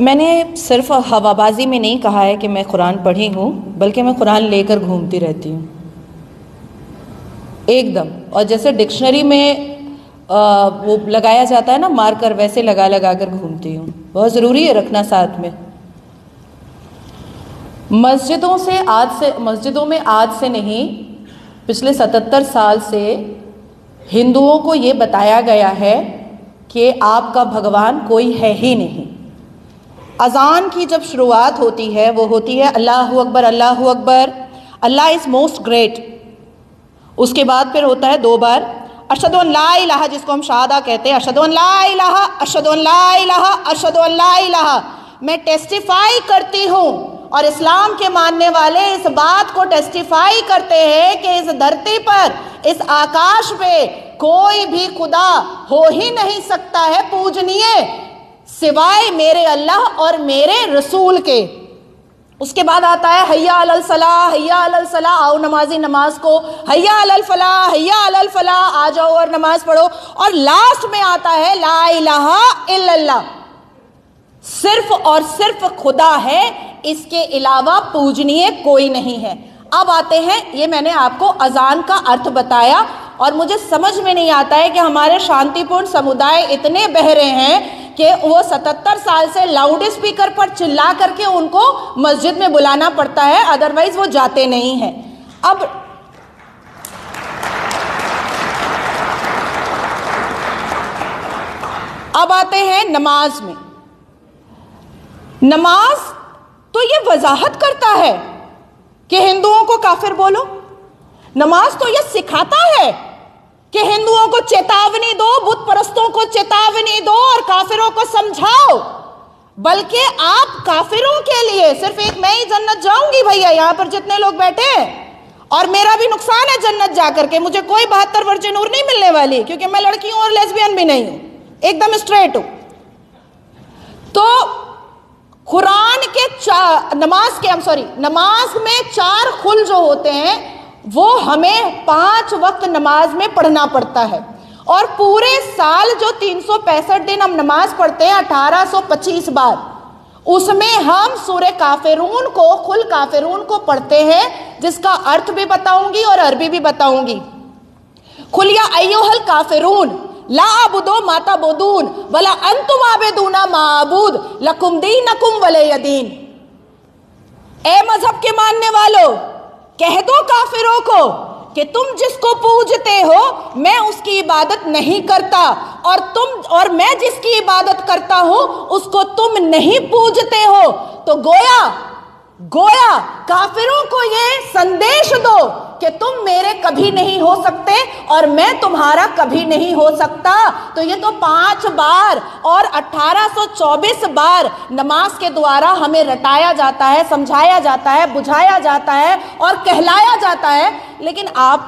मैंने सिर्फ हवाबाजी में नहीं कहा है कि मैं कुरान पढ़ी हूँ, बल्कि मैं कुरान लेकर घूमती रहती हूँ एकदम। और जैसे डिक्शनरी में वो लगाया जाता है ना मार्कर, वैसे लगा लगा कर घूमती हूँ। बहुत ज़रूरी है रखना साथ में। मस्जिदों में आज से नहीं, पिछले 77 साल से हिंदुओं को ये बताया गया है कि आपका भगवान कोई है ही नहीं। अजान की जब शुरुआत होती है वो होती है अल्लाहु अकबर अल्लाहु अकबर, अल्लाह इज़ मोस्ट ग्रेट। उसके बाद फिर होता है 2 बार अशहदु अन ला इलाहा, जिसको हम शहादा कहते हैं, अशहदु अन ला इलाहा अशहदु अन ला इलाहा अशहदु अन ला इलाहा। मैं टेस्टिफाई करती हूँ, और इस्लाम के मानने वाले इस बात को टेस्टिफाई करते हैं कि इस धरती पर, इस आकाश पे कोई भी खुदा हो ही नहीं सकता है पूजनीय सिवाय मेरे अल्लाह और मेरे रसूल के। उसके बाद आता है हैया अलल सलाह, हैया अलल सलाह, आओ नमाजी नमाज को, हैया अलल फलाह, हैया अलल फलाह, आ जाओ और नमाज पढ़ो। और लास्ट में आता है ला इलाहा इल्लल्लाह, सिर्फ और सिर्फ खुदा है, इसके अलावा पूजनीय कोई नहीं है। अब आते हैं, ये मैंने आपको अजान का अर्थ बताया, और मुझे समझ में नहीं आता है कि हमारे शांतिपूर्ण समुदाय इतने बहरे हैं कि वो 77 साल से लाउड स्पीकर पर चिल्ला करके उनको मस्जिद में बुलाना पड़ता है, अदरवाइज वो जाते नहीं हैं। अब आते हैं नमाज में। नमाज तो ये वजाहत करता है कि हिंदुओं को काफिर बोलो। नमाज तो ये सिखाता है कि हिंदुओं को चेतावनी दो, बुत परस्तों को चेतावनी दो और काफिरों को समझाओ। बल्कि आप काफिरों के लिए सिर्फ एक मैं ही जन्नत जाऊंगी भैया, यहां पर जितने लोग बैठे हैं, और मेरा भी नुकसान है जन्नत जाकर के, मुझे कोई 72 वर्जे नूर नहीं मिलने वाली, क्योंकि मैं लड़की हूं और लेस्बियन भी नहीं हूं, एकदम स्ट्रेट हूं। तो कुरान के नमाज में 4 खुल जो होते हैं वो हमें 5 वक्त नमाज में पढ़ना पड़ता है। और पूरे साल जो 365 दिन हम नमाज पढ़ते हैं 1825 बार, उसमें हम सूरे काफिरून को, खुल काफिरून को पढ़ते हैं, जिसका अर्थ भी बताऊंगी और अरबी भी बताऊंगी। खुल या अय्युहल काफिरून ला अबुदो माता बुदून वला अंतुम आबिदूना माबूद लकुम दीनकुम वलियदीन। ए मजहब के मानने वालों, कह दो काफिरों को कि तुम जिसको पूजते हो मैं उसकी इबादत नहीं करता, और मैं जिसकी इबादत करता हूं उसको तुम नहीं पूजते हो। तो गोया काफिरों को ये संदेश दो कि तुम मेरे कभी नहीं हो सकते और मैं तुम्हारा कभी नहीं हो सकता। तो ये तो 5 बार और 1824 बार नमाज के द्वारा हमें रटाया जाता है, समझाया जाता है, बुझाया जाता है और कहलाया जाता है। लेकिन आप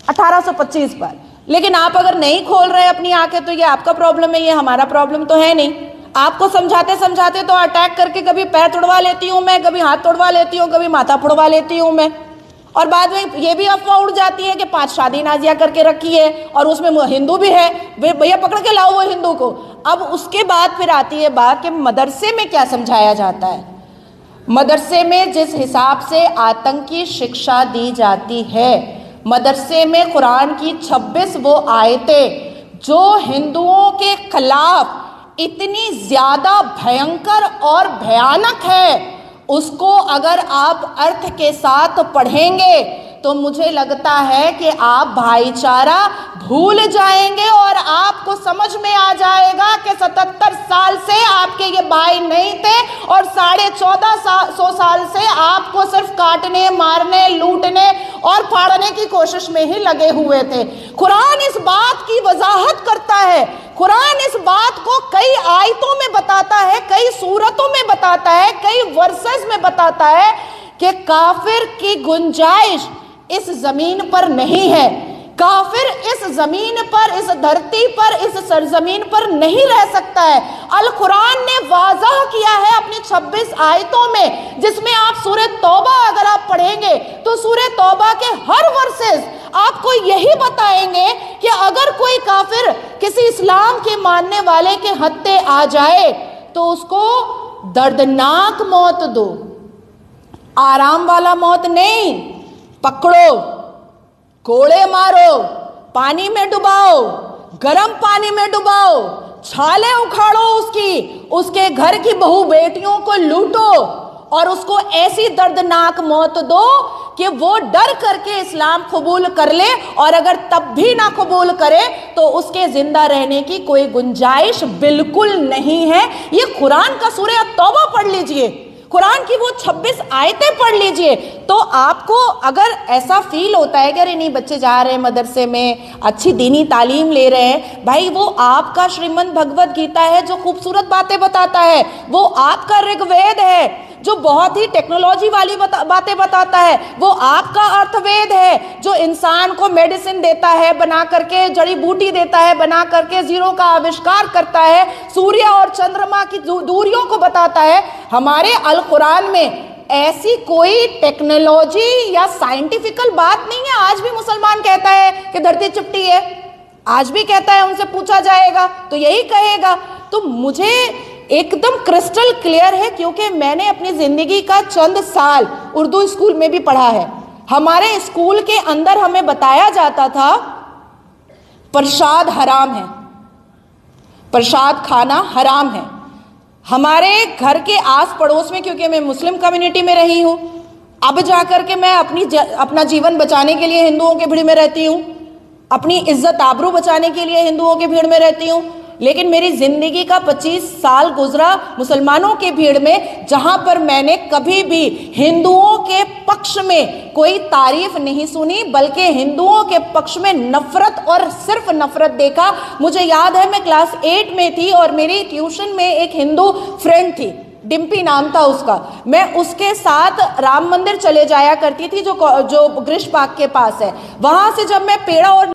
1825 बार, लेकिन आप अगर नहीं खोल रहे अपनी आंखें तो ये आपका प्रॉब्लम है, ये हमारा प्रॉब्लम तो है नहीं। आपको समझाते समझाते तो अटैक करके कभी पैर तोड़वा लेती हूँ मैं, कभी हाथ तोड़वा लेती हूँ, कभी माथा फोड़वा लेती हूँ मैं, और बाद में ये भी अफवाह उड़ जाती है कि 5 शादी नाजिया करके रखी है और उसमें हिंदू भी है, भैया पकड़ के लाओ वो हिंदू को। अब उसके बाद फिर आती है बात कि मदरसे में क्या समझाया जाता है। मदरसे में जिस हिसाब से आतंकी शिक्षा दी जाती है, मदरसे में कुरान की 26 वो आयतें जो हिंदुओं के खिलाफ इतनी ज्यादा भयंकर और भयानक है, उसको अगर आप अर्थ के साथ पढ़ेंगे तो मुझे लगता है कि आप भाईचारा भूल जाएंगे और आपको समझ में आ जाएगा कि 77 साल से आपके ये भाई नहीं थे और 1450 साल से आपको सिर्फ काटने, मारने, लूटने और फाड़ने की कोशिश में ही लगे हुए थे। कुरान इस बात की वजाहत करता है, कुरान इस बात को कई आयतों में बताता है, कई सूरतों में बताता है, कई वर्सेस में बताता है कि काफिर की गुंजाइश इस जमीन पर नहीं है। काफिर इस जमीन पर, इस धरती पर, इस सरजमीन पर नहीं रह सकता है। अल कुरान ने वाज़ह किया है अपनी 26 आयतों में, जिसमें आप सूरह तौबा अगर आप पढ़ेंगे तो सूरह तौबा के हर वर्सेस आपको यही बताएंगे कि अगर कोई काफिर किसी इस्लाम के मानने वाले के हत्थे आ जाए तो उसको दर्दनाक मौत दो, आराम वाला मौत नहीं। पकड़ो, कोड़े मारो, पानी में डुबाओ, गर्म पानी में डुबाओ, छाले उखाड़ो उसके घर की बहू बेटियों को लूटो और उसको ऐसी दर्दनाक मौत दो कि वो डर करके इस्लाम कबूल कर ले, और अगर तब भी ना कबूल करे तो उसके जिंदा रहने की कोई गुंजाइश बिल्कुल नहीं है। ये कुरान का सूरह तौबा पढ़ लीजिए, कुरान की वो 26 आयतें पढ़ लीजिए। तो आपको अगर ऐसा फील होता है कि अरे नहीं बच्चे जा रहे हैं मदरसे में, अच्छी दीनी तालीम ले रहे हैं, भाई वो आपका श्रीमद् भगवत गीता है जो खूबसूरत बातें बताता है, वो आपका ऋग्वेद है जो बहुत ही टेक्नोलॉजी वाली बातें बताता है, वो आपका अर्थवेद है जो इंसान को मेडिसिन देता है बना करके, जड़ी बूटी देता है बना करके, जीरो का आविष्कार करता है, सूर्य और चंद्रमा की दूरियों को बताता है। हमारे अल कुरान में ऐसी कोई टेक्नोलॉजी या साइंटिफिकल बात नहीं है। आज भी मुसलमान कहता है कि धरती चिपटी है, आज भी कहता है, उनसे पूछा जाएगा तो यही कहेगा। तो मुझे एकदम क्रिस्टल क्लियर है, क्योंकि मैंने अपनी जिंदगी का चंद साल उर्दू स्कूल में भी पढ़ा है। हमारे स्कूल के अंदर हमें बताया जाता था प्रसाद हराम है, प्रसाद खाना हराम है। हमारे घर के आस पड़ोस में, क्योंकि मैं मुस्लिम कम्युनिटी में रही हूं, अब जाकर के मैं अपना जीवन बचाने के लिए हिंदुओं के भीड़ में रहती हूं, अपनी इज्जत आबरू बचाने के लिए हिंदुओं के भीड़ में रहती हूं, लेकिन मेरी जिंदगी का 25 साल गुजरा मुसलमानों के भीड़ में, जहां पर मैंने कभी भी हिंदुओं के पक्ष में कोई तारीफ नहीं सुनी, बल्कि हिंदुओं के पक्ष में नफरत और सिर्फ नफरत देखा। मुझे याद है मैं क्लास 8 में थी और मेरी ट्यूशन में एक हिंदू फ्रेंड थी, डिम्पी नाम था उसका। मैं उसके साथ राम मंदिर चले जाया करती थी जो ग्रीश पार्क के पास है। वहां से जब मैं पेड़ा और